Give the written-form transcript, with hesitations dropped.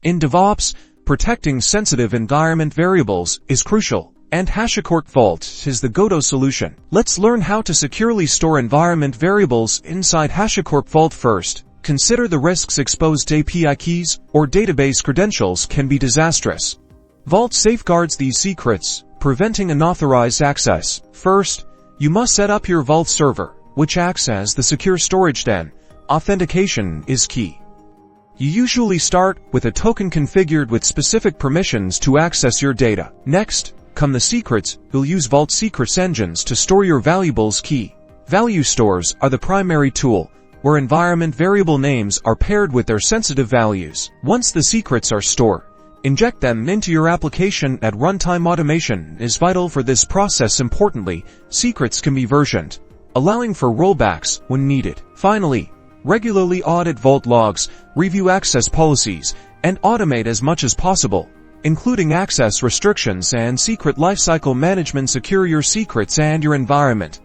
In DevOps, protecting sensitive environment variables is crucial, and Hashicorp Vault is the go-to solution. Let's learn how to securely store environment variables inside Hashicorp Vault first. Consider the risks. Exposed API keys or database credentials can be disastrous. Vault safeguards these secrets, preventing unauthorized access. First, you must set up your Vault server, which acts as the secure storage den. Authentication is key. You usually start with a token configured with specific permissions to access your data. Next, come the secrets. You'll use Vault secrets engines to store your valuables. Key value stores are the primary tool, where environment variable names are paired with their sensitive values. Once the secrets are stored, inject them into your application at runtime. Automation is vital for this process. Importantly, secrets can be versioned, allowing for rollbacks when needed. Finally, regularly audit Vault logs, review access policies, and automate as much as possible, including access restrictions and secret lifecycle management. Secure your secrets and your environment.